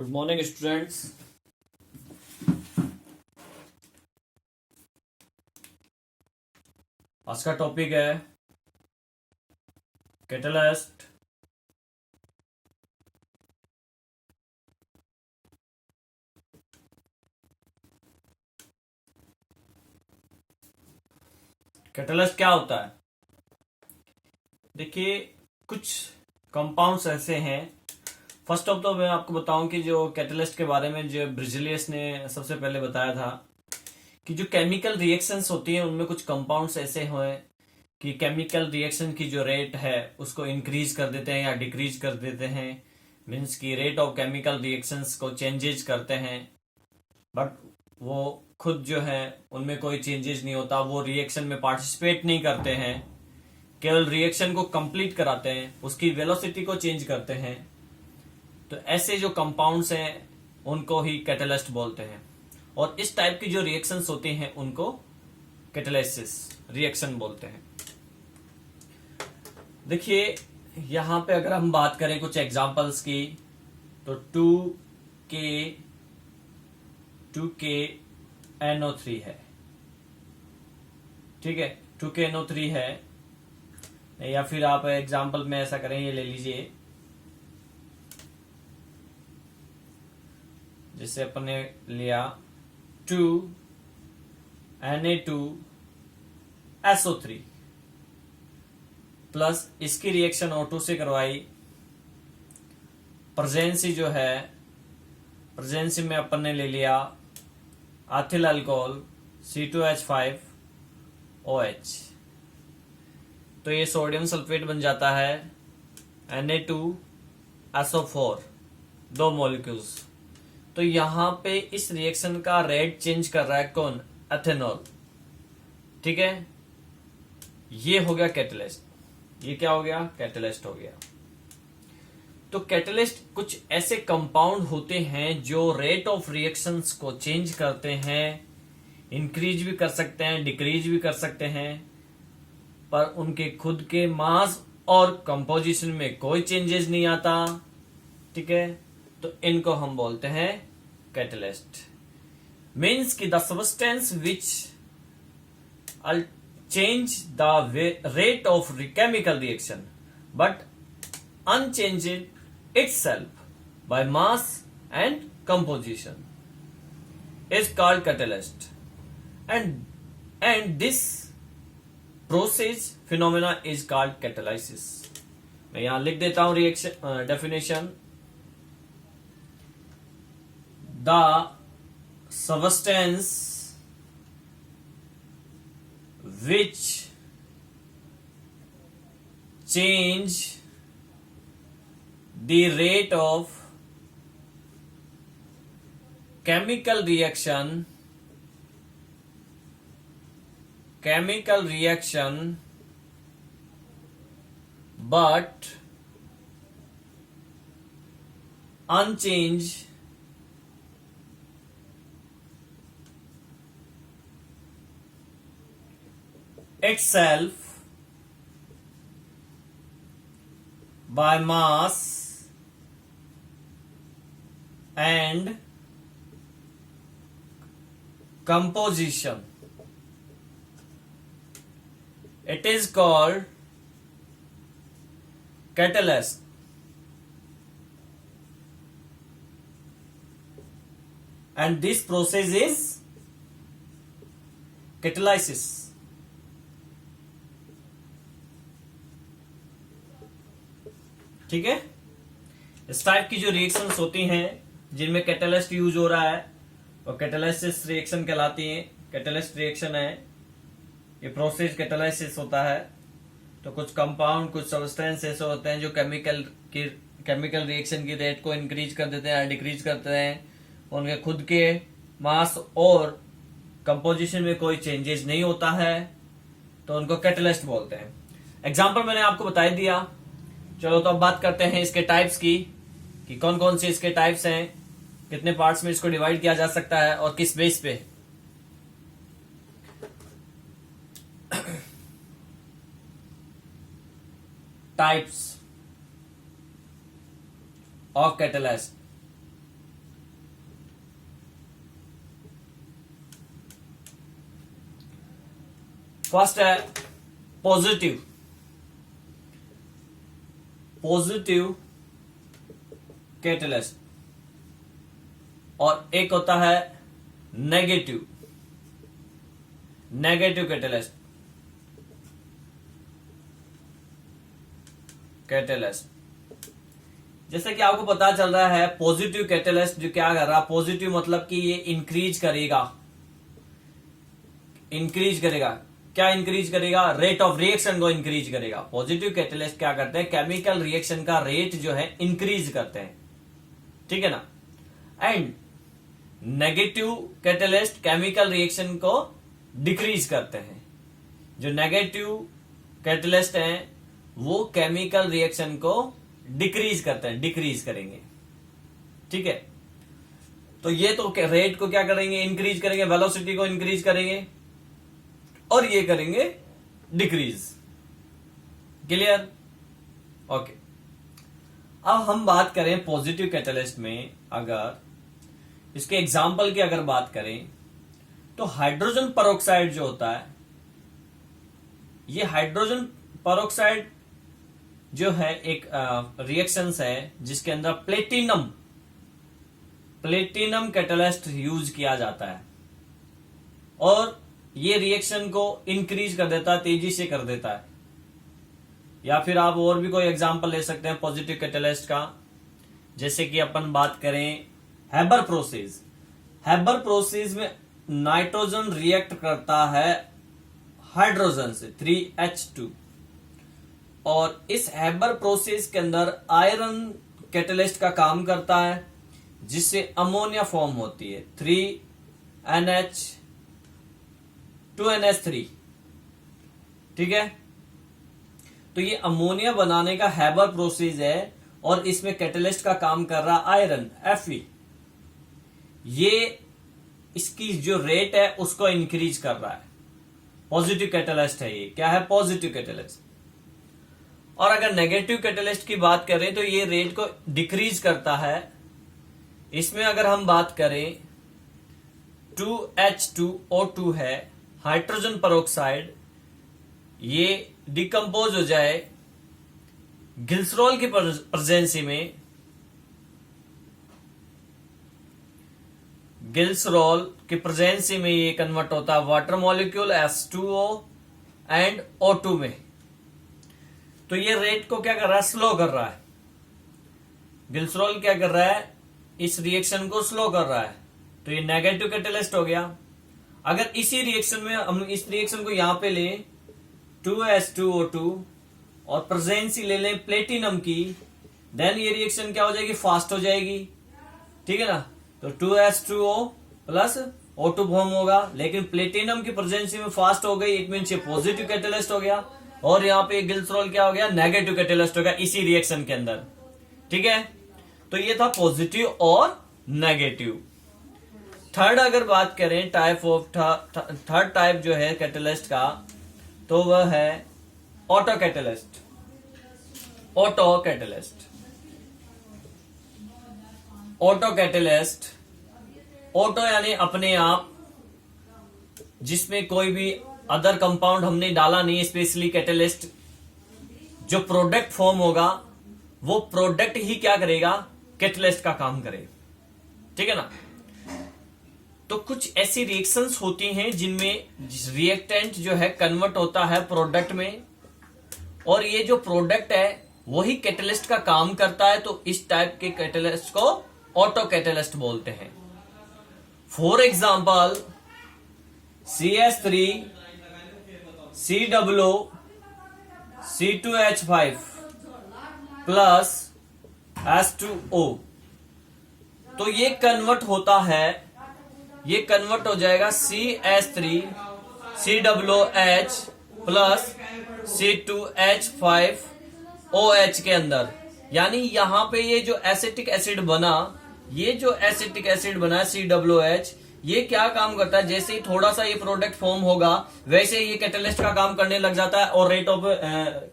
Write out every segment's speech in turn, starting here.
Good morning students. आज का topic है कैटलिस्ट। कैटलिस्ट क्या होता है? देखिए, कुछ कंपाउंड्स ऐसे हैं। फर्स्ट ऑफ तो मैं आपको बताऊं कि जो कैटलिस्ट के बारे में जो ब्रिजिलियस ने सबसे पहले बताया था कि जो केमिकल रिएक्शंस होती हैं उनमें कुछ कंपाउंड्स ऐसे हैं कि केमिकल रिएक्शन की जो रेट है उसको इंक्रीज कर देते हैं या डिक्रीज कर देते हैं। मीन्स की रेट ऑफ केमिकल रिएक्शंस को चेंजेज करते हैं, बट वो खुद जो है उनमें कोई चेंजेस नहीं होता। वो रिएक्शन में पार्टिसिपेट नहीं करते हैं, केवल रिएक्शन को कंप्लीट कराते हैं, उसकी वेलोसिटी को चेंज करते हैं। तो ऐसे जो कंपाउंड्स हैं उनको ही कैटलिस्ट बोलते हैं, और इस टाइप की जो रिएक्शंस होती हैं उनको कैटालिसिस रिएक्शन बोलते हैं। देखिए, यहां पे अगर हम बात करें कुछ एग्जांपल्स की तो 2KNO3 है, ठीक है। 2KNO3 है, या फिर आप एग्जांपल में ऐसा करें, ये ले लीजिए, जिससे अपन ने लिया 2Na2SO3 प्लस इसकी रिएक्शन O2 से करवाई। प्रेजेंसी जो है, प्रेजेंसी में अपन ने ले लिया एथिल अल्कोहल C2H5OH, तो ये सोडियम सल्फेट बन जाता है Na2SO4, दो मॉलिक्यूल्स। तो यहां पे इस रिएक्शन का रेट चेंज कर रहा है कौन? एथेनॉल, ठीक है। ये हो गया कैटलिस्ट। ये क्या हो गया? कैटलिस्ट हो गया। तो कैटलिस्ट कुछ ऐसे कंपाउंड होते हैं जो रेट ऑफ रिएक्शंस को चेंज करते हैं, इंक्रीज भी कर सकते हैं, डिक्रीज भी कर सकते हैं, पर उनके खुद के मास और कंपोजिशन में कोई चेंजेस नहीं आता, ठीक है। तो इनको हम बोलते हैं कैटलिस्ट। मीन्स की the substance which change the rate of chemical reaction but unchanged itself by mass and composition is called catalyst, and this process phenomena is called catalysis. मैं यहां लिख देता हूं reaction definition. the substance which change the rate of chemical reaction but unchange itself by mass and composition, it is called catalyst. And this process is catalysis. ठीक है। इस type की जो रिएक्शंस होती हैं जिनमें कैटलिस्ट यूज हो रहा है और कैटालिसिस रिएक्शन कहलाती है। कैटलिस्ट रिएक्शन है, ये प्रोसेस कैटालिसिस होता है। तो कुछ कंपाउंड, कुछ सब्सटेंस ऐसे होते हैं जो केमिकल रिएक्शन की रेट को इंक्रीज कर देते हैं, डिक्रीज करते हैं, उनके खुद के मास और कंपोजिशन में कोई चेंजेस नहीं होता है, तो उनको कैटलिस्ट बोलते हैं। एग्जाम्पल मैंने आपको बता दिया। चलो तो अब बात करते हैं इसके टाइप्स की, कि कौन कौन से इसके टाइप्स हैं, कितने पार्ट्स में इसको डिवाइड किया जा सकता है और किस बेस पे। Types of catalyst. फर्स्ट है पॉजिटिव कैटलिस्ट और एक होता है नेगेटिव कैटलिस्ट। जैसे कि आपको पता चल रहा है पॉजिटिव कैटलिस्ट जो क्या कर रहा है, पॉजिटिव मतलब कि ये इंक्रीज करेगा। क्या इंक्रीज करेगा? रेट ऑफ रिएक्शन को इंक्रीज करेगा। पॉजिटिव कैटलिस्ट क्या करते हैं? केमिकल रिएक्शन का रेट जो है इंक्रीज करते हैं, ठीक है ना। And negative catalyst chemical reaction को डिक्रीज करते हैं। जो नेगेटिव कैटलिस्ट हैं वो केमिकल रिएक्शन को डिक्रीज करते हैं, डिक्रीज करेंगे, ठीक है। तो ये तो रेट को क्या करेंगे? इंक्रीज करेंगे, वेलोसिटी को इंक्रीज करेंगे और ये करेंगे डिक्रीज। क्लियर? ओके। अब हम बात करें पॉजिटिव कैटलिस्ट में, अगर इसके एग्जाम्पल की अगर बात करें तो हाइड्रोजन पेरोक्साइड जो होता है, ये हाइड्रोजन पेरोक्साइड जो है एक रिएक्शंस है जिसके अंदर प्लेटिनम कैटलिस्ट यूज किया जाता है और ये रिएक्शन को इंक्रीज कर देता है, तेजी से कर देता है। या फिर आप और भी कोई एग्जांपल ले सकते हैं पॉजिटिव कैटलिस्ट का। जैसे कि अपन बात करें हैबर प्रोसेस में नाइट्रोजन रिएक्ट करता है हाइड्रोजन से 3H2 और इस हैबर प्रोसेस के अंदर आयरन कैटलिस्ट का काम करता है जिससे अमोनिया फॉर्म होती है 2NH3, ठीक है। तो ये अमोनिया बनाने का हैबर प्रोसेस है और इसमें कैटलिस्ट का काम कर रहा आयरन Fe। ये इसकी जो रेट है उसको इंक्रीज कर रहा है। पॉजिटिव कैटलिस्ट है ये। क्या है? Positive catalyst. और अगर नेगेटिव कैटलिस्ट की बात करें तो ये रेट को डिक्रीज करता है। इसमें अगर हम बात करें 2H2O2 है हाइड्रोजन पेरोक्साइड, ये डिकम्पोज हो जाए ग्लिसरॉल की प्रेजेंसी में, ये कन्वर्ट होता है water molecule H2O and O2 में। तो ये रेट को क्या कर रहा है? स्लो कर रहा है। ग्लिसरॉल क्या कर रहा है? इस रिएक्शन को स्लो कर रहा है। तो ये नेगेटिव कैटलिस्ट हो गया। अगर इसी रिएक्शन में हम इस रिएक्शन को यहां पे लें 2H2O2 और प्रेजेंसी ले लें प्लेटिनम की, देन ये रिएक्शन क्या हो जाएगी? फास्ट हो जाएगी, ठीक है ना। तो 2H2O प्लस O2 फॉर्म होगा, लेकिन प्लेटिनम की प्रेजेंसी में फास्ट हो गई, इट मीन्स ये पॉजिटिव कैटलिस्ट हो गया। और यहाँ पे ग्लिसरॉल क्या हो गया? नेगेटिव कैटलिस्ट हो गया इसी रिएक्शन के अंदर, ठीक है। तो ये था पॉजिटिव और नेगेटिव। थर्ड अगर बात करें थर्ड टाइप जो है कैटलिस्ट का, तो वह है ऑटो कैटलिस्ट। ऑटो यानी अपने आप, जिसमें कोई भी अदर कंपाउंड हमने डाला नहीं, स्पेशली कैटलिस्ट। जो प्रोडक्ट फॉर्म होगा वो प्रोडक्ट ही क्या करेगा? कैटलिस्ट का काम करे, ठीक है ना। तो कुछ ऐसी रिएक्शंस होती हैं जिनमें रिएक्टेंट जो है कन्वर्ट होता है प्रोडक्ट में, और ये जो प्रोडक्ट है वही कैटलिस्ट का काम करता है। तो इस टाइप के कैटलिस्ट को ऑटो कैटलिस्ट बोलते हैं। For example CH3 COO C2H5 plus H2O, तो ये कन्वर्ट होता है, ये कन्वर्ट हो जाएगा CH3 COOH प्लस C2H5OH के अंदर। यानी यहां पे ये जो एसिटिक एसिड बना, COOH, ये क्या काम करता है? जैसे ही थोड़ा सा ये प्रोडक्ट फॉर्म होगा वैसे ही ये कैटलिस्ट का काम करने लग जाता है और रेट ऑफ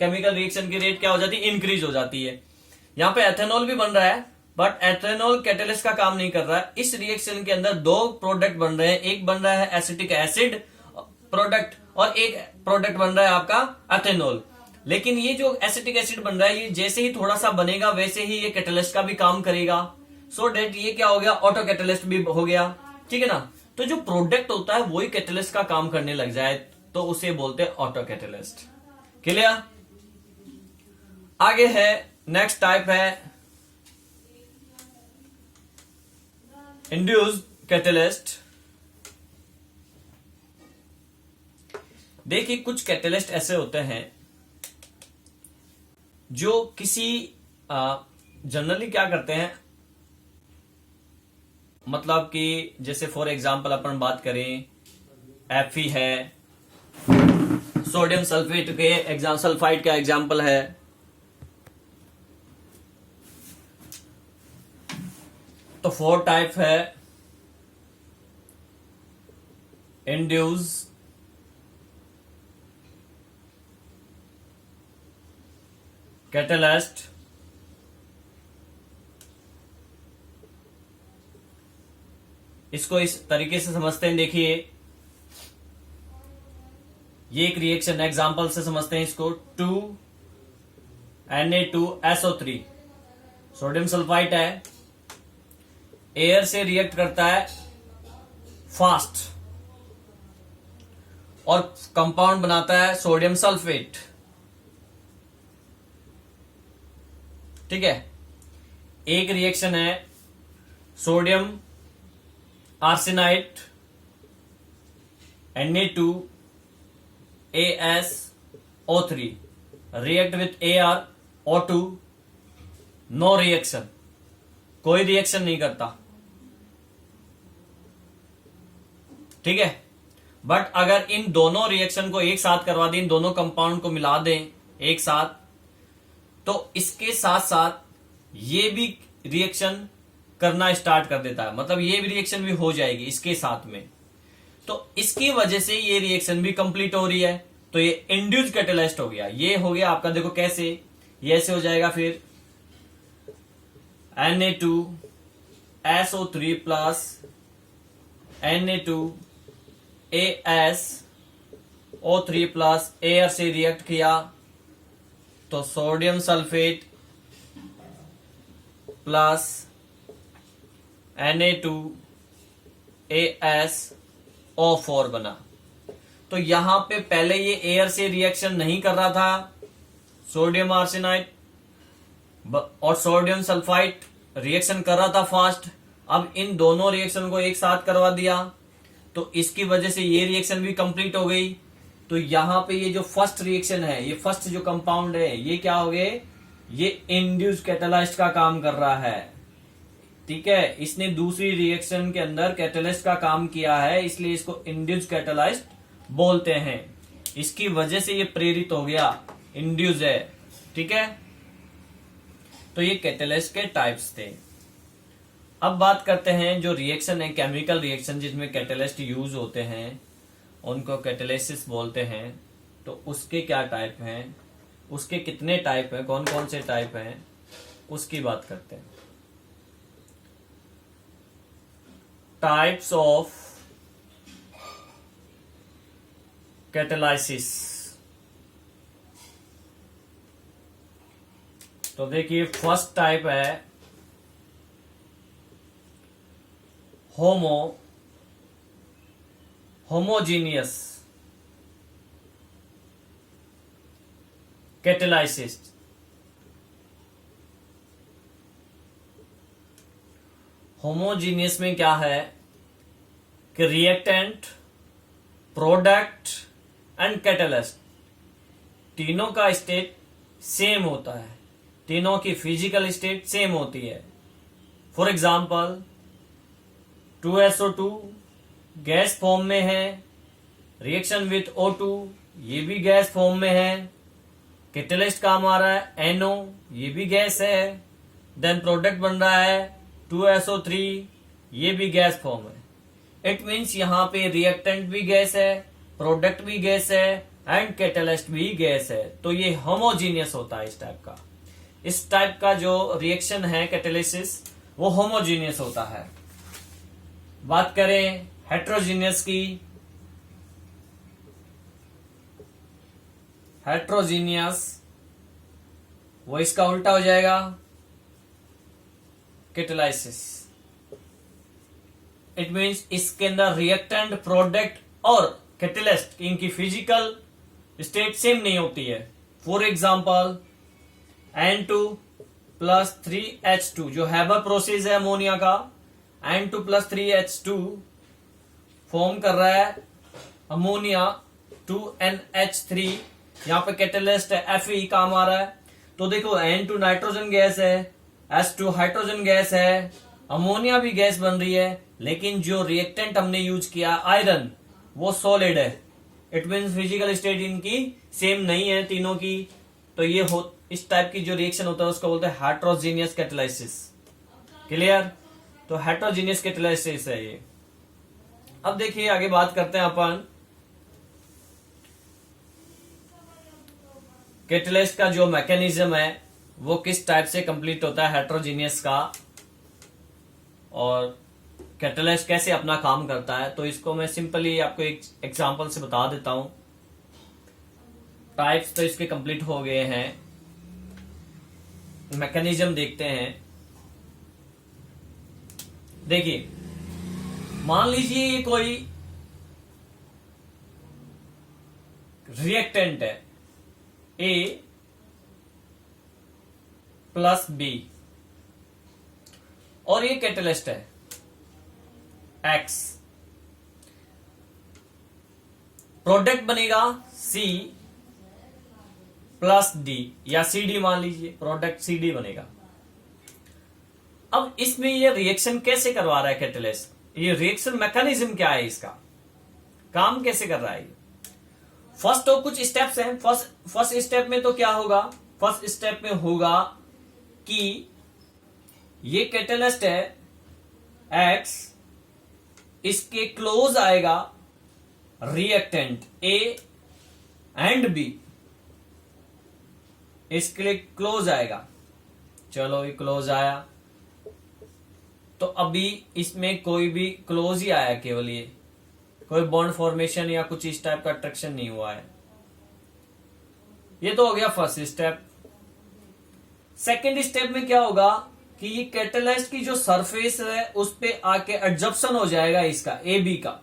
केमिकल रिएक्शन की रेट क्या हो जाती है? इंक्रीज हो जाती है। यहाँ पे एथेनॉल भी बन रहा है, बट एथेनॉल कैटलिस्ट का काम नहीं कर रहा है। इस रिएक्शन के अंदर दो प्रोडक्ट बन रहे हैं, एक बन रहा है एसिटिक एसिड प्रोडक्ट और एक प्रोडक्ट बन रहा है आपका एथेनॉल। लेकिन ये जो एसिटिक एसिड बन रहा है ये जैसे ही थोड़ा सा बनेगा वैसे ही ये कैटलिस्ट का भी काम करेगा, सो डेट ये क्या हो गया, ऑटो कैटलिस्ट भी हो गया, ठीक है ना। तो जो प्रोडक्ट होता है वही कैटलिस्ट का काम करने लग जाए तो उसे बोलते हैं ऑटो कैटलिस्ट। क्लियर? आगे है नेक्स्ट टाइप है इंड्यूस्ड कैटलिस्ट। देखिए कुछ कैटलिस्ट ऐसे होते हैं जो किसी जनरली क्या करते हैं, मतलब कि जैसे फॉर एग्जांपल अपन बात करें Fe है, सोडियम सल्फेट के सल्फाइड का एग्जांपल है, तो 4 टाइप है इंड्यूस कैटलिस्ट। इसको इस तरीके से समझते हैं, देखिए ये एक रिएक्शन एग्जांपल से समझते हैं इसको। 2Na2SO3 सोडियम सल्फाइड है, एयर से रिएक्ट करता है फास्ट और कंपाउंड बनाता है सोडियम सल्फेट, ठीक है। एक रिएक्शन है sodium arsenide Na2AsO3 react with ArO2, no reaction, कोई रिएक्शन नहीं करता, ठीक है। बट अगर इन दोनों रिएक्शन को एक साथ करवा दें, इन दोनों कंपाउंड को मिला दें एक साथ, तो इसके साथ साथ ये भी रिएक्शन करना स्टार्ट कर देता है, मतलब ये भी रिएक्शन भी हो जाएगी इसके साथ में। तो इसकी वजह से ये रिएक्शन भी कंप्लीट हो रही है, तो ये इंड्यूस्ड कैटलिस्ट हो गया। ये हो गया आपका, देखो कैसे, ये ऐसे हो जाएगा फिर Na2SO3 plus Na2AsO3 plus air से रिएक्ट किया तो सोडियम सल्फेट प्लस Na2AsO4 बना। तो यहां पे पहले ये एयर से रिएक्शन नहीं कर रहा था, सोडियम आर्सेनाइड और सोडियम सल्फाइड रिएक्शन कर रहा था फास्ट। अब इन दोनों रिएक्शन को एक साथ करवा दिया तो इसकी वजह से ये रिएक्शन भी कंप्लीट हो गई। तो यहां पे ये जो फर्स्ट रिएक्शन है, ये फर्स्ट जो कंपाउंड है, ये क्या हो गए, ये इंड्यूस्ड कैटलिस्ट का काम कर रहा है, ठीक है। इसने दूसरी रिएक्शन के अंदर कैटलिस्ट का काम किया है, इसलिए इसको इंड्यूस्ड कैटलिस्ट बोलते हैं। इसकी वजह से ये प्रेरित हो गया, इंड्यूस है, ठीक है। तो ये कैटलिस्ट के टाइप्स थे। अब बात करते हैं जो रिएक्शन है, केमिकल रिएक्शन जिसमें कैटलिस्ट यूज होते हैं, उनको कैटालिसिस बोलते हैं। तो उसके क्या टाइप हैं, उसके कितने टाइप हैं, कौन कौन से टाइप हैं, उसकी बात करते हैं। Types of catalysis. तो देखिए फर्स्ट टाइप है होमोजीनियस कैटालाइसिस। होमोजीनियस में क्या है कि रिएक्टेंट, प्रोडक्ट एंड कैटलिस्ट तीनों का स्टेट सेम होता है, तीनों की फिजिकल स्टेट सेम होती है। For example 2SO2 gas form में है, रिएक्शन विथ O2 ये भी गैस फॉर्म में है, कैटलिस्ट काम आ रहा है NO ये भी गैस है, देन प्रोडक्ट बन रहा है 2SO3 ये भी गैस फॉर्म है। इट मीन्स यहाँ पे रिएक्टेंट भी गैस है, प्रोडक्ट भी गैस है एंड कैटलिस्ट भी गैस है। तो ये होमोजीनियस होता है इस टाइप का। इस टाइप का जो रिएक्शन है कैटालिसिस वो होमोजीनियस होता है। बात करें हेट्रोजीनियस की, हेट्रोजीनियस, वो इसका उल्टा हो जाएगा कैटालिसिस। इट मीन्स इसके अंदर रिएक्टेंट, प्रोडक्ट और कैटलिस्ट इनकी फिजिकल स्टेट सेम नहीं होती है। For example N2 plus 3H2 जो हैबर प्रोसेस है अमोनिया का, N2 प्लस 3H2 फॉर्म कर रहा है अमोनिया 2NH3। यहां पे कैटलिस्ट है Fe काम आ रहा है। तो देखो N2 नाइट्रोजन गैस है, H2 हाइड्रोजन गैस है, अमोनिया भी गैस बन रही है, लेकिन जो रिएक्टेंट हमने यूज किया आयरन वो सॉलिड है। इट मीन्स फिजिकल स्टेट इनकी सेम नहीं है तीनों की। तो ये हो इस टाइप की जो रिएक्शन होता है उसको बोलते हैं हेट्रोजीनियस कैटालिसिस। क्लियर? तो हेट्रोजीनियस कैटालिसिस है ये। अब देखिए आगे बात करते हैं अपन कैटलिस्ट का जो मैकेनिज्म है वो किस टाइप से कंप्लीट होता है हेट्रोजीनियस का, और कैटलिस्ट कैसे अपना काम करता है। तो इसको मैं सिंपली आपको एक एग्जांपल से बता देता हूं। टाइप्स तो इसके कंप्लीट हो गए हैं, मैकेनिज्म देखते हैं। देखिए मान लीजिए ये कोई रिएक्टेंट है A प्लस B और ये कैटलिस्ट है X। प्रोडक्ट बनेगा C प्लस D या CD, मान लीजिए प्रोडक्ट CD बनेगा। अब इसमें ये रिएक्शन कैसे करवा रहा है कैटलिस्ट, ये रिएक्शन मैकेनिज्म क्या है, इसका काम कैसे कर रहा है। फर्स्ट तो कुछ स्टेप्स हैं। फर्स्ट स्टेप में तो क्या होगा, फर्स्ट स्टेप में होगा कि ये कैटलिस्ट है X, इसके क्लोज आएगा रिएक्टेंट A एंड B, इसके लिए क्लोज आएगा। चलो ये क्लोज आया, तो अभी इसमें कोई भी क्लोज ही आया, केवल ये कोई बॉन्ड फॉर्मेशन या कुछ इस टाइप का अट्रैक्शन नहीं हुआ है। ये तो हो गया फर्स्ट स्टेप। सेकेंड स्टेप में क्या होगा कि ये कैटलिस्ट की जो सरफेस है उस पे आके एडजप्शन हो जाएगा इसका AB का,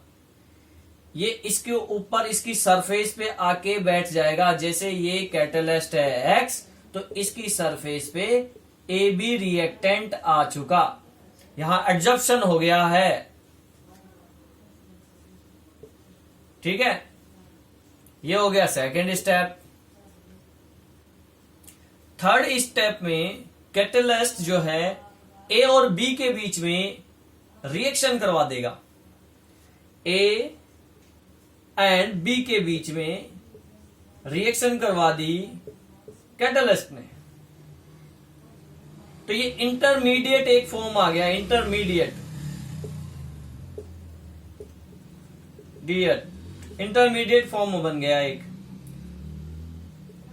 ये इसके ऊपर इसकी सरफेस पे आके बैठ जाएगा। जैसे ये कैटलिस्ट है X, तो इसकी सरफेस पे AB रिएक्टेंट आ चुका, यहां एडजप्शन हो गया है। ठीक है, ये हो गया सेकेंड स्टेप। थर्ड स्टेप में कैटलिस्ट जो है A और B के बीच में रिएक्शन करवा देगा। A एंड B के बीच में रिएक्शन करवा दी कैटलिस्ट ने, तो ये इंटरमीडिएट एक फॉर्म आ गया, इंटरमीडिएट फॉर्म बन गया एक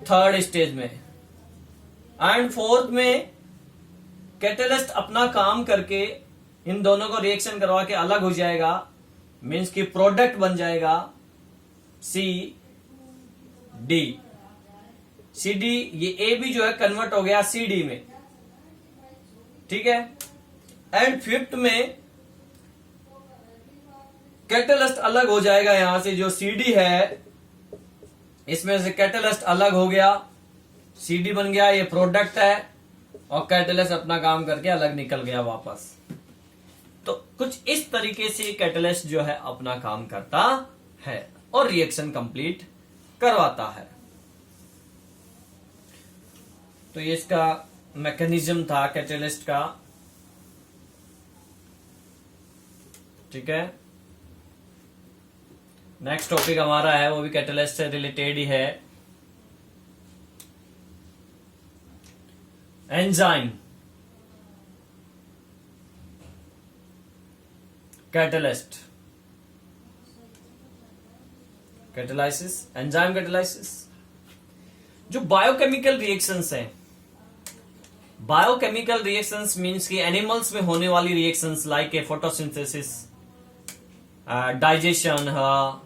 थर्ड स्टेज में। एंड फोर्थ में कैटलिस्ट अपना काम करके इन दोनों को रिएक्शन करवा के अलग हो जाएगा, मीन्स कि प्रोडक्ट बन जाएगा CD। ये AB जो है कन्वर्ट हो गया CD में। ठीक है, एंड फिफ्थ में कैटलिस्ट अलग हो जाएगा, यहां से जो CD है इसमें से कैटलिस्ट अलग हो गया, CD बन गया, ये प्रोडक्ट है, और कैटलिस्ट अपना काम करके अलग निकल गया वापस। तो कुछ इस तरीके से कैटलिस्ट जो है अपना काम करता है और रिएक्शन कंप्लीट करवाता है। तो ये इसका मैकेनिज्म था कैटलिस्ट का। ठीक है, नेक्स्ट टॉपिक हमारा है वो भी कैटलिस्ट से रिलेटेड ही है, enzyme catalyst, catalysis, enzyme catalysis. जो बायोकेमिकल रिएक्शंस हैं, बायोकेमिकल रिएक्शंस मींस कि एनिमल्स में होने वाली reactions like a photosynthesis, digestion हुआ,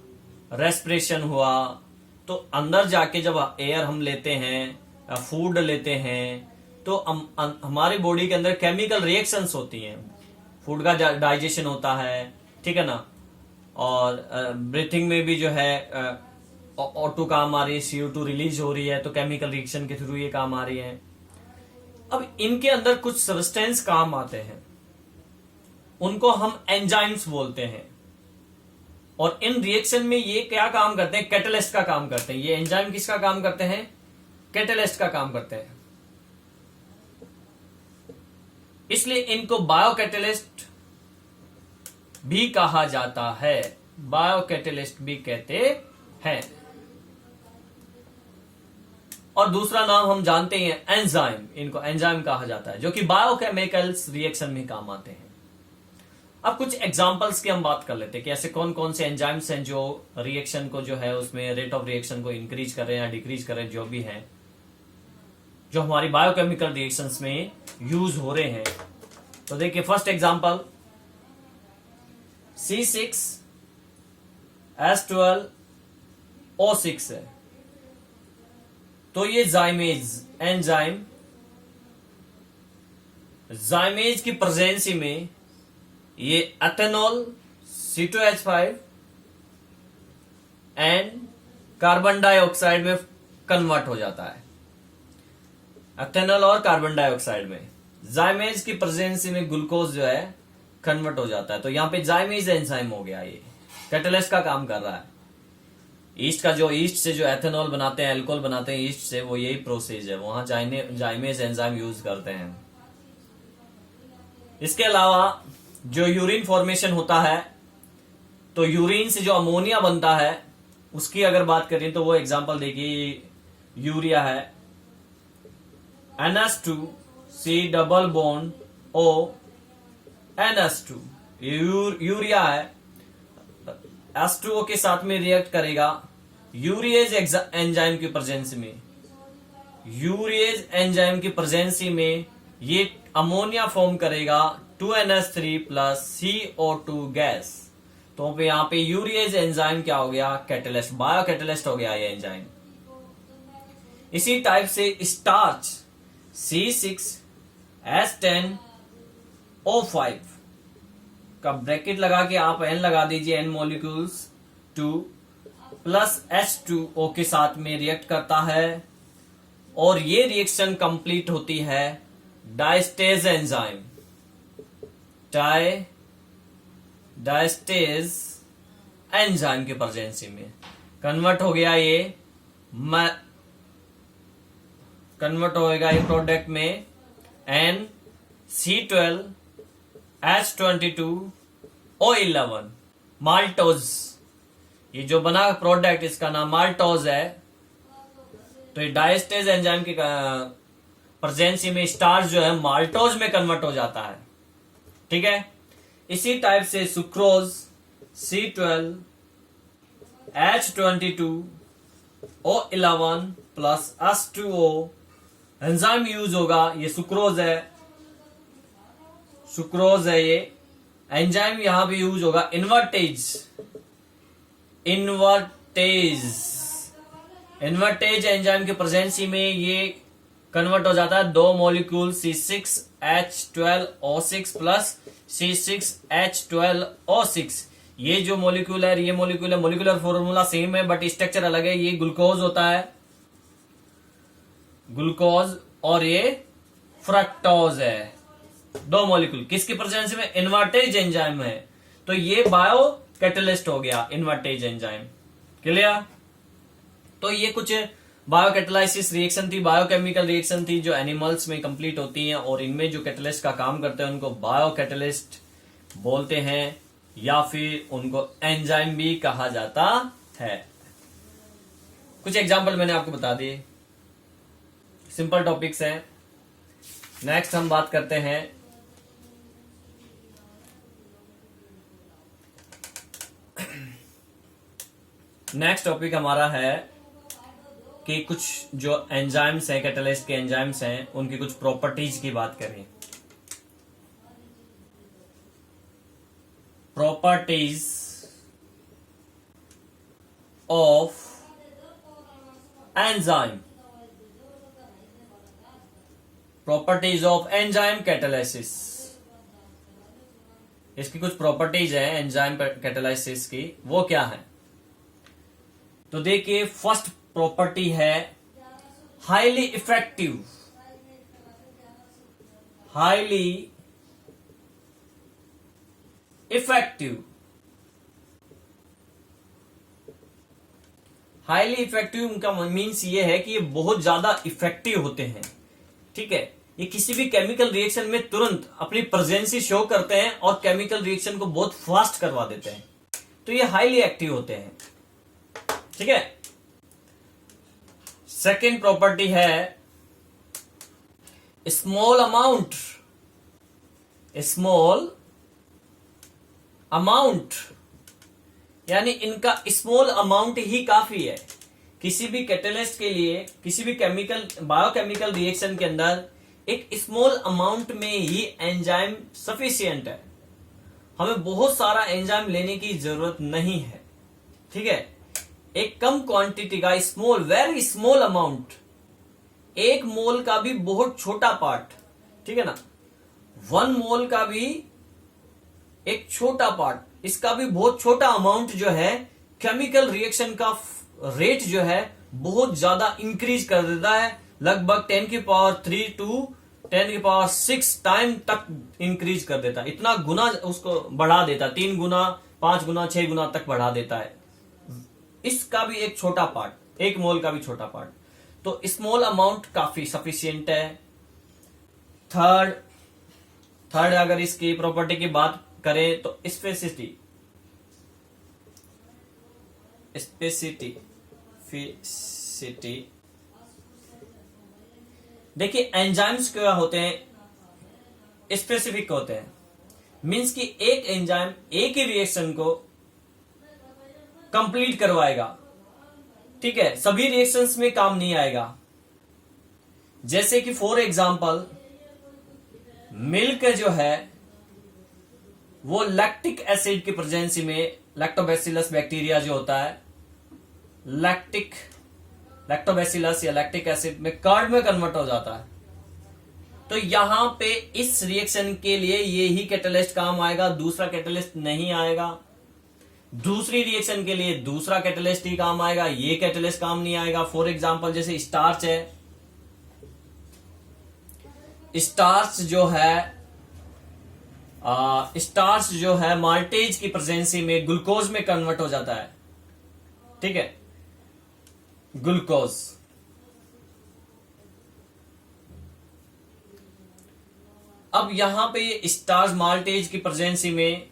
रेस्पिरेशन हुआ, तो अंदर जाके जब एयर हम लेते हैं या फूड लेते हैं तो हमारी बॉडी के अंदर केमिकल रिएक्शंस होती हैं, फूड का डाइजेशन होता है, ठीक है ना। और ब्रीथिंग में भी जो है O2 काम आ रही है, CO2 रिलीज हो रही है, तो केमिकल रिएक्शन के थ्रू ये काम आ रही है। अब इनके अंदर कुछ सब्सटेंस काम आते हैं, उनको हम एंजाइम्स बोलते हैं। और इन रिएक्शन में ये क्या काम करते हैं, कैटलिस्ट का काम करते हैं। ये एंजाइम किसका काम करते हैं, कैटलिस्ट का काम करते हैं। इसलिए इनको बायोकैटलिस्ट भी कहा जाता है, बायोकैटलिस्ट भी कहते हैं। और दूसरा नाम हम जानते हैं एंजाइम, इनको एंजाइम कहा जाता है, जो कि बायोकेमिकल्स रिएक्शन में काम आते हैं। अब कुछ एग्जांपल्स की हम बात कर लेते हैं कि ऐसे कौन कौन से एंजाइम्स हैं जो रिएक्शन को जो है उसमें रेट ऑफ रिएक्शन को इंक्रीज कर रहे हैं या डिक्रीज कर रहे हैं, जो भी है, जो हमारी बायोकेमिकल रिएक्शंस में यूज हो रहे हैं। तो देखिए फर्स्ट एग्जांपल C6H12O6 है। तो ये जाइमेज एंजाइम, जाइमेज की प्रेजेंसी में ये ethanol C2H5 and carbon dioxide में कन्वर्ट हो जाता है। एथेनॉल और कार्बन डाइऑक्साइड में जाइमेज की प्रेजेंसी में ग्लूकोज जो है कन्वर्ट हो जाता है। तो यहां पे जाइमेज एंजाइम हो गया, ये कैटलिस्ट का काम कर रहा है। ईस्ट का जो ईस्ट से जो एथेनॉल बनाते हैं, अल्कोहल बनाते हैं ईस्ट से, वो यही प्रोसेस है, वहां जाइमेज एंजाइम यूज करते हैं। इसके अलावा जो यूरिन फॉर्मेशन होता है, तो यूरिन से जो अमोनिया बनता है उसकी अगर बात करें तो वो एग्जांपल देखिए, यूरिया है, NH2C double bond O NH2, urea है, H2O के साथ में रिएक्ट करेगा यूरिएज एंजाइम की प्रेजेंसी में। यूरिएज एंजाइम की प्रेजेंसी में ये अमोनिया फॉर्म करेगा 2NH3 प्लस CO2 गैस। तो यहाँ पे यूरिएज एंजाइम क्या हो गया, कैटलिस्ट, बायो कैटलिस्ट हो गया ये एंजाइम। इसी टाइप से स्टार्च C6H10O5 का ब्रैकेट लगा के आप N लगा दीजिए, N मॉलिक्यूल्स 2 प्लस H2O के साथ में रिएक्ट करता है और ये रिएक्शन कंप्लीट होती है डायस्टेज एंजाइम, डायस्टेज एंजाइम की प्रेजेंसी में कन्वर्ट हो गया ये, कन्वर्ट होएगा ये प्रोडक्ट में NC12H22O11 माल्टोज। ये जो बना प्रोडक्ट इसका नाम माल्टोज है। तो ये डायस्टेज एंजाइम की प्रेजेंसी में स्टार्च जो है माल्टोज में कन्वर्ट हो जाता है, ठीक है। इसी टाइप से sucrose C12H22O11 plus H2O enzyme use होगा। ये सुक्रोज है, सुक्रोज है ये एंजाइम, यहां भी यूज होगा इन्वर्टेज एंजाइम की प्रेजेंसी में ये कन्वर्ट हो जाता है दो मॉलिक्यूल C6H12O6 प्लस C6H12O6। ये जो मॉलिक्यूल है, ये मॉलिक्यूल है, मॉलिक्यूलर फॉर्मूला सेम है बट स्ट्रक्चर अलग है। ये ग्लूकोज होता है, ग्लूकोज, और ये फ्रक्टोज है। दो मॉलिक्यूल किसकी प्रेजेंस में, इन्वर्टेज एंजाइम है। तो ये बायो कैटलिस्ट हो गया, इन्वर्टेज एंजाइम। क्लियर। तो ये कुछ बायोकैटलाइसिस रिएक्शन थी, बायोकेमिकल रिएक्शन थी जो एनिमल्स में कंप्लीट होती हैं और इनमें जो कैटलिस्ट का काम करते हैं उनको बायोकैटलिस्ट बोलते हैं या फिर उनको एंजाइम भी कहा जाता है। कुछ एग्जांपल मैंने आपको बता दिए, सिंपल टॉपिक्स हैं। नेक्स्ट हम बात करते हैं नेक्स्ट टॉपिक हमारा है कि कुछ जो एंजाइम्स हैं, कैटलिस्ट के एंजाइम्स हैं, उनकी कुछ प्रॉपर्टीज की बात करें। Properties of enzyme, properties of enzyme catalysis. इसकी कुछ प्रॉपर्टीज है एंजाइम कैटालिसिस की, वो क्या है? तो देखिए, फर्स्ट प्रॉपर्टी है highly effective, highly effective. Highly effective का मीन्स ये है कि ये बहुत ज्यादा इफेक्टिव होते हैं, ठीक है। ये किसी भी केमिकल रिएक्शन में तुरंत अपनी प्रेजेंसी शो करते हैं और केमिकल रिएक्शन को बहुत फास्ट करवा देते हैं, तो ये हाईली एक्टिव होते हैं, ठीक है। सेकेंड प्रॉपर्टी है स्मॉल अमाउंट, स्मॉल अमाउंट, यानी इनका स्मॉल अमाउंट ही काफी है। किसी भी कैटेलिस्ट के लिए, किसी भी केमिकल बायोकेमिकल रिएक्शन के अंदर एक स्मॉल अमाउंट में ही एंजाइम सफिशिएंट है। हमें बहुत सारा एंजाइम लेने की जरूरत नहीं है, ठीक है। एक कम क्वांटिटी का स्मॉल, वेरी स्मॉल अमाउंट, एक मोल का भी बहुत छोटा पार्ट, ठीक है ना, 1 मोल का भी एक छोटा पार्ट, इसका भी बहुत छोटा अमाउंट जो है केमिकल रिएक्शन का रेट जो है बहुत ज्यादा इंक्रीज कर देता है। लगभग 10⁻³ टू 10⁻6 टाइम तक इंक्रीज कर देता है, इतना गुना उसको बढ़ा देता है, 3 गुना, 5 गुना, 6 गुना तक बढ़ा देता है। इसका भी एक छोटा पार्ट, 1 मोल का भी छोटा पार्ट, तो स्मॉल अमाउंट काफी सफिशिएंट है। थर्ड अगर इसकी प्रॉपर्टी की बात करें तो स्पेसिटी, देखिए एंजाइम्स क्या होते हैं, स्पेसिफिक होते हैं, मींस कि एक एंजाइम एक ही रिएक्शन को कंप्लीट करवाएगा, ठीक है, सभी रिएक्शंस में काम नहीं आएगा। जैसे कि फॉर एग्जांपल मिल्क जो है वो लैक्टिक एसिड की प्रेजेंसी में, लैक्टोबैसिलस बैक्टीरिया जो होता है, लैक्टोबैसिलस या लैक्टिक एसिड में कर्ड में कन्वर्ट हो जाता है। तो यहां पे इस रिएक्शन के लिए ये ही कैटालिस्ट काम आएगा, दूसरा कैटालिस्ट नहीं आएगा। दूसरी रिएक्शन के लिए दूसरा कैटालिस्ट ही काम आएगा, ये कैटालिस्ट काम नहीं आएगा। फॉर एग्जांपल जैसे स्टार्च है, स्टार्च जो है माल्टेज की प्रेजेंसी में ग्लूकोज में कन्वर्ट हो जाता है, ठीक है, ग्लूकोज। अब यहां पे ये स्टार्च माल्टेज की प्रेजेंसी में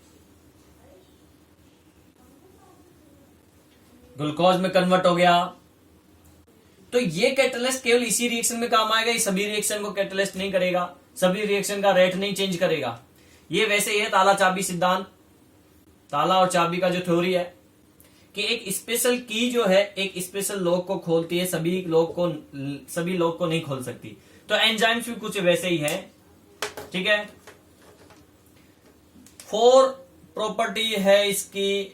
ग्लूकोज में कन्वर्ट हो गया, तो ये कैटालिस्ट केवल इसी रिएक्शन में काम आएगा, ये सभी रिएक्शन को कैटालिस्ट नहीं करेगा, सभी रिएक्शन का रेट नहीं चेंज करेगा। ये वैसे ही है ताला चाबी सिद्धांत, ताला और चाबी का जो थ्योरी है कि एक स्पेशल की जो है एक स्पेशल लॉक को खोलती है, सभी लॉक को नहीं खोल सकती। तो एंजाइम्स भी कुछ वैसे ही है, ठीक है। 4 प्रॉपर्टी है इसकी,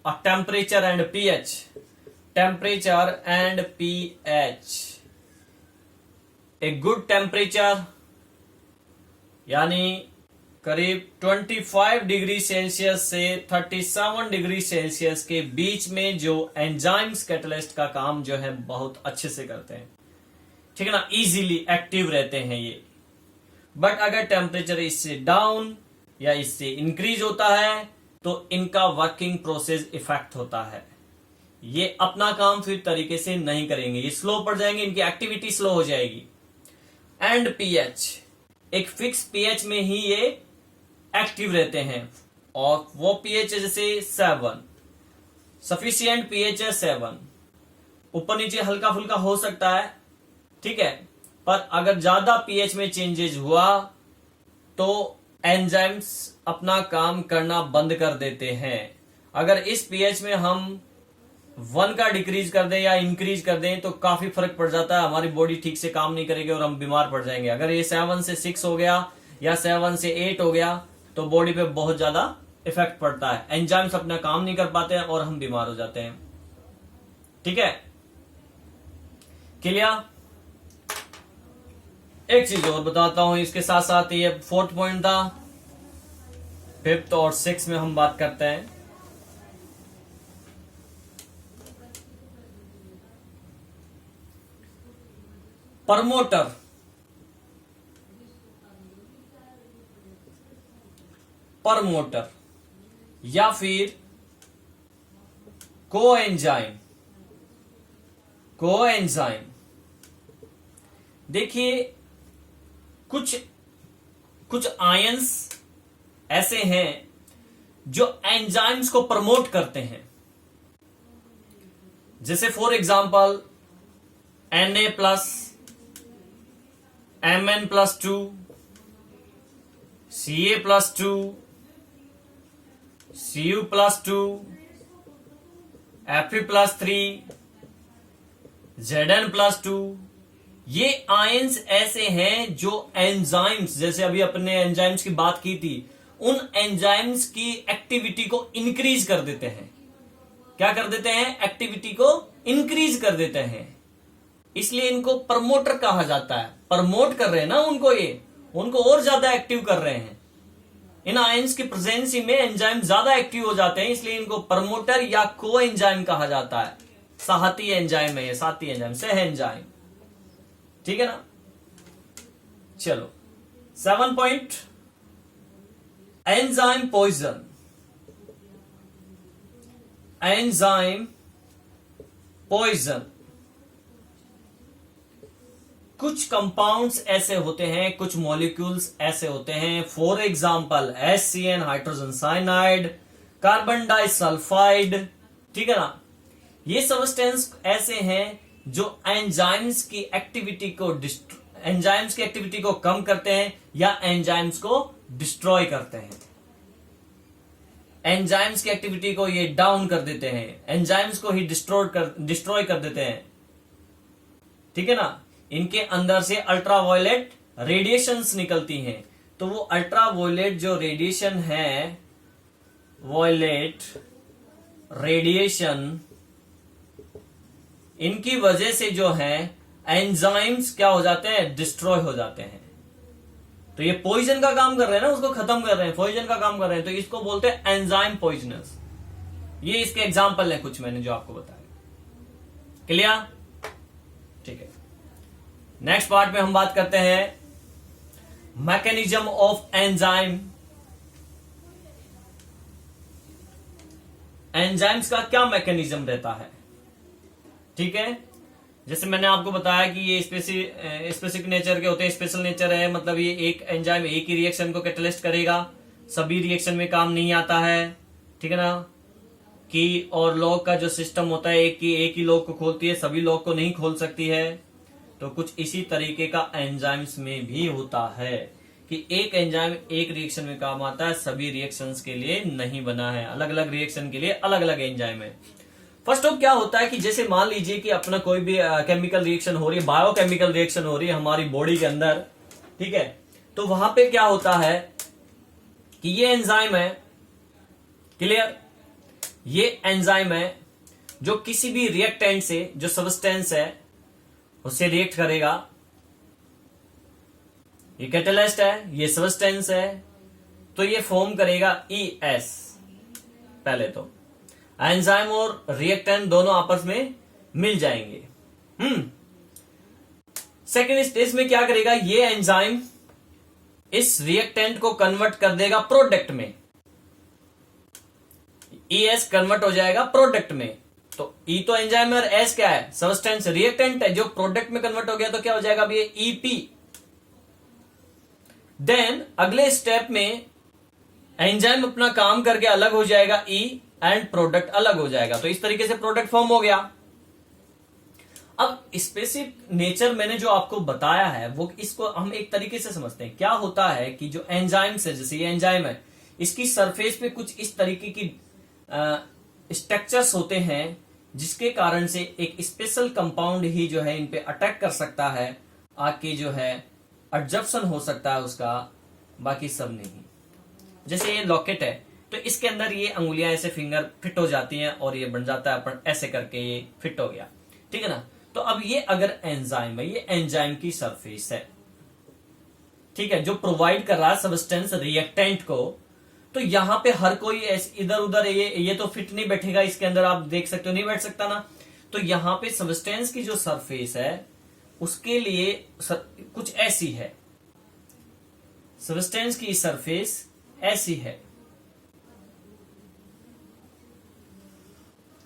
temperature and pH, temperature and pH. A good temperature यानी करीब 25 डिग्री सेल्सियस से 37 डिग्री सेल्सियस के बीच में जो एंजाइम्स कैटालिस्ट का काम जो है बहुत अच्छे से करते हैं, ठीक है ना, इजीली एक्टिव रहते हैं ये। बट अगर टेम्परेचर इससे डाउन या इससे इंक्रीज होता है तो इनका वर्किंग प्रोसेस इफेक्ट होता है, ये अपना काम फिर तरीके से नहीं करेंगे, ये स्लो पड़ जाएंगे, इनकी एक्टिविटी स्लो हो जाएगी। एंड पीएच, एक फिक्स पीएच में ही ये एक्टिव रहते हैं, और वो पीएच है जैसे 7, सफिशिएंट पीएच है 7, ऊपर नीचे हल्का फुल्का हो सकता है, ठीक है, पर अगर ज्यादा पीएच में चेंजेस हुआ तो एंजाइम्स अपना काम करना बंद कर देते हैं। अगर इस पीएच में हम 1 का डिक्रीज कर दें या इंक्रीज कर दें तो काफी फर्क पड़ जाता है, हमारी बॉडी ठीक से काम नहीं करेगी और हम बीमार पड़ जाएंगे। अगर ये 7 से 6 हो गया या 7 से 8 हो गया तो बॉडी पे बहुत ज्यादा इफेक्ट पड़ता है, एंजाइम्स अपना काम नहीं कर पाते हैं और हम बीमार हो जाते हैं, ठीक है। क्लियर। एक चीज और बताता हूं इसके साथ साथ, ये फोर्थ पॉइंट था। फिफ्थ और सिक्स में हम बात करते हैं प्रमोटर। प्रमोटर या फिर कोएंजाइम। कोएंजाइम देखिए, कुछ कुछ आयंस ऐसे हैं जो एंजाइम्स को प्रमोट करते हैं। जैसे for example Na plus, Mn plus 2, Ca plus 2, Cu plus 2, Fe plus 3, Zn plus 2। ये आयंस ऐसे हैं जो एंजाइम्स, जैसे अभी अपने एंजाइम्स की बात की थी, उन एंजाइम्स की एक्टिविटी को इंक्रीज कर देते हैं। क्या कर देते हैं? एक्टिविटी को इंक्रीज कर देते हैं। इसलिए इनको प्रमोटर कहा जाता है। प्रमोट कर रहे हैं ना उनको, ये उनको और ज्यादा एक्टिव कर रहे हैं। इन आयंस की प्रेजेंसी में एंजाइम ज्यादा एक्टिव हो जाते हैं, इसलिए इनको प्रमोटर या को एंजाइम कहा जाता है। साहती एंजाइम है ये, साथी एंजाइम, सह एंजाइम, ठीक है ना। चलो 7 point, enzyme poison. Enzyme poison, कुछ कंपाउंड्स ऐसे होते हैं, कुछ मॉलिक्यूल्स ऐसे होते हैं, for example HCN hydrogen cyanide, carbon disulphide, ठीक है ना। ये सब्सटेंस ऐसे हैं जो एंजाइम्स की एक्टिविटी को कम करते हैं या एंजाइम्स को डिस्ट्रॉय करते हैं। एंजाइम्स की एक्टिविटी को ये डाउन कर देते हैं, एंजाइम्स को ही डिस्ट्रॉय कर देते हैं, ठीक है ना। इनके अंदर से अल्ट्रावायलेट रेडिएशंस निकलती हैं, तो वो अल्ट्रावायलेट जो रेडिएशन है, वायलेट रेडिएशन, इनकी वजह से जो है एंजाइम्स क्या हो जाते हैं? डिस्ट्रॉय हो जाते हैं। तो ये पॉइजन का काम कर रहे हैं ना, उसको खत्म कर रहे हैं, पॉइजन का काम कर रहे हैं, तो इसको बोलते हैं एंजाइम पॉइजनस। ये इसके एग्जाम्पल है कुछ मैंने जो आपको बताया। क्लियर? ठीक है। नेक्स्ट पार्ट में हम बात करते हैं मैकेनिज्म ऑफ एंजाइम। एंजाइम्स का क्या मैकेनिज्म रहता है, ठीक है। जैसे मैंने आपको बताया कि ये स्पेसिफिक नेचर के होते हैं, स्पेशल नेचर है, मतलब ये एक एंजाइम एक ही रिएक्शन को कैटलिस्ट करेगा, सभी रिएक्शन में काम नहीं आता है, ठीक है ना। की और लॉक का जो सिस्टम होता है, एक ही लॉक को खोलती है, सभी लॉक को नहीं खोल सकती है। तो कुछ इसी तरीके का एंजाइम्स में भी होता है कि एक एंजाइम एक रिएक्शन में काम आता है, सभी रिएक्शंस के लिए नहीं बना है, अलग अलग रिएक्शन के लिए अलग अलग एंजाइम है। फर्स्ट ऑफ क्या होता है कि जैसे मान लीजिए कि अपना कोई भी केमिकल रिएक्शन हो रही है, बायोकेमिकल रिएक्शन हो रही है हमारी बॉडी के अंदर, ठीक है। तो वहां पे क्या होता है कि ये एंजाइम है, क्लियर, ये एंजाइम है जो किसी भी रिएक्टेंट से, जो सब्सटेंस है उससे रिएक्ट करेगा। ये कैटलिस्ट है, ये सब्सटेंस है, तो ये फॉर्म करेगा ES। पहले तो एंजाइम और रिएक्टेंट दोनों आपस में मिल जाएंगे। सेकेंड स्टेज में क्या करेगा, ये एंजाइम इस रिएक्टेंट को कन्वर्ट कर देगा प्रोडक्ट में। ES कन्वर्ट हो जाएगा प्रोडक्ट में। तो E तो एंजाइम है और S क्या है? सब्सटेंस, रिएक्टेंट है, जो प्रोडक्ट में कन्वर्ट हो गया तो क्या हो जाएगा अब ये EP। देन अगले स्टेप में एंजाइम अपना काम करके अलग हो जाएगा E एंड प्रोडक्ट अलग हो जाएगा। तो इस तरीके से प्रोडक्ट फॉर्म हो गया। अब स्पेसिफिक नेचर मैंने जो आपको बताया है वो, इसको हम एक तरीके से समझते हैं। क्या होता है कि जो एंजाइम्स है, जैसे ये एंजाइम है, इसकी सरफेस पे कुछ इस तरीके की स्ट्रक्चर्स होते हैं जिसके कारण से एक स्पेशल कंपाउंड ही जो है इन पे अटैक कर सकता है, आके जो है एडजॉर्प्शन हो सकता है उसका, बाकी सब नहीं। जैसे ये लॉकेट है तो इसके अंदर ये अंगुलियां ऐसे फिंगर फिट हो जाती हैं और ये बन जाता है अपन ऐसे करके ये फिट हो गया, ठीक है ना। तो अब ये अगर एंजाइम है, ये एंजाइम की सरफेस है, ठीक है, जो प्रोवाइड कर रहा है सब्सटेंस रिएक्टेंट को, तो यहां पे हर कोई इधर उधर ये तो फिट नहीं बैठेगा इसके अंदर, आप देख सकते हो नहीं बैठ सकता ना। तो यहां पे सब्सटेंस की जो सरफेस है उसके लिए कुछ ऐसी है, सब्सटेंस की सरफेस ऐसी है।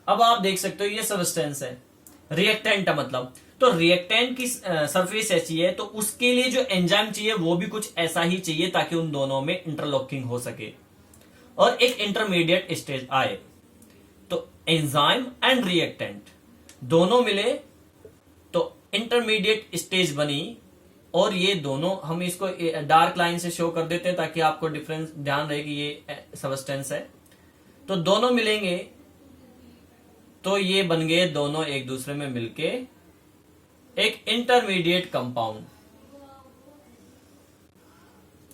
अब आप देख सकते हो ये सब्सटेंस है, रिएक्टेंट है मतलब, तो रिएक्टेंट की सरफेस ऐसी है, तो उसके लिए जो एंजाइम चाहिए वो भी कुछ ऐसा ही चाहिए ताकि उन दोनों में इंटरलॉकिंग हो सके और एक इंटरमीडिएट स्टेज आए। तो एंजाइम एंड रिएक्टेंट दोनों मिले तो इंटरमीडिएट स्टेज बनी, और ये दोनों हम इसको डार्क लाइन से शो कर देते हैं ताकि आपको डिफरेंस ध्यान रहे कि ये सब्सटेंस है। तो दोनों मिलेंगे तो ये बन गए दोनों एक दूसरे में मिलके एक इंटरमीडिएट कंपाउंड,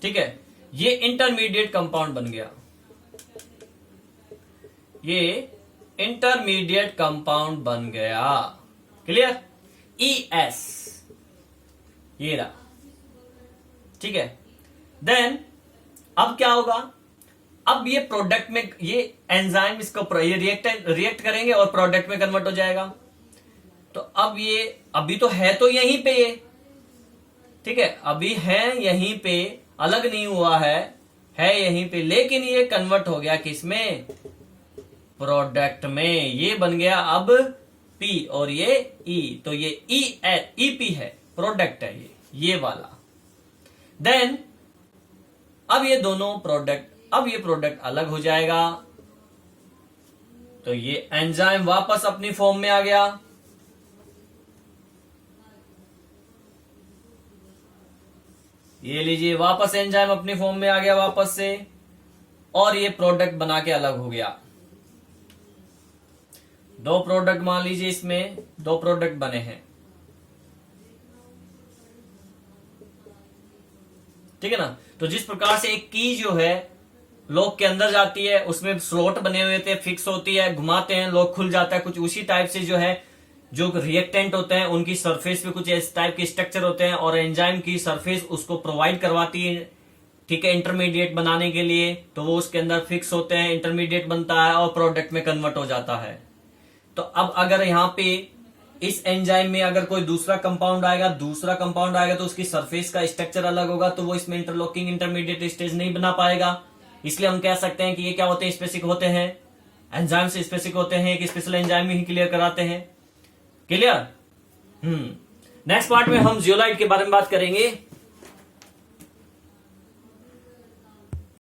ठीक है, ये इंटरमीडिएट कंपाउंड बन गया, ये इंटरमीडिएट कंपाउंड बन गया, क्लियर, ES ये रहा, ठीक है। देन अब क्या होगा, अब ये प्रोडक्ट में ये एंजाइम इसको ये रिएक्ट करेंगे और प्रोडक्ट में कन्वर्ट हो जाएगा। तो अब ये अभी तो है तो यहीं पे ये, ठीक है, अभी है यहीं पे, अलग नहीं हुआ है यहीं पे, लेकिन ये कन्वर्ट हो गया किसमें, प्रोडक्ट में, ये बन गया अब P और ये E, तो ये EP है, प्रोडक्ट है ये वाला। देन अब ये दोनों प्रोडक्ट, अब ये प्रोडक्ट अलग हो जाएगा, तो ये एंजाइम वापस अपनी फॉर्म में आ गया, ये लीजिए वापस एंजाइम अपनी फॉर्म में आ गया वापस से, और ये प्रोडक्ट बना के अलग हो गया। दो प्रोडक्ट मान लीजिए, इसमें दो प्रोडक्ट बने हैं, ठीक है ना। तो जिस प्रकार से एक की जो है लॉक के अंदर जाती है, उसमें स्लॉट बने हुए थे, फिक्स होती है, घुमाते हैं लॉक खुल जाता है, कुछ उसी टाइप से जो है जो रिएक्टेंट होते हैं उनकी सरफेस पे कुछ इस टाइप के स्ट्रक्चर होते हैं, और एंजाइम की सरफेस उसको प्रोवाइड करवाती है, ठीक है, इंटरमीडिएट बनाने के लिए, तो वो उसके अंदर फिक्स होते हैं, इंटरमीडिएट बनता है और प्रोडक्ट में कन्वर्ट हो जाता है। तो अब अगर यहाँ पे इस एंजाइम में अगर कोई दूसरा कंपाउंड आएगा तो उसकी सरफेस का स्ट्रक्चर अलग होगा, तो वो इसमें इंटरलॉकिंग इंटरमीडिएट स्टेज नहीं बना पाएगा। इसलिए हम कह सकते हैं कि ये क्या होते हैं, स्पेसिफिक होते हैं, एंजाइम से स्पेसिफिक होते हैं, एक स्पेशल एंजाइम ही क्लियर कराते हैं, क्लियर। नेक्स्ट पार्ट में हम जियोलाइट के बारे में बात करेंगे।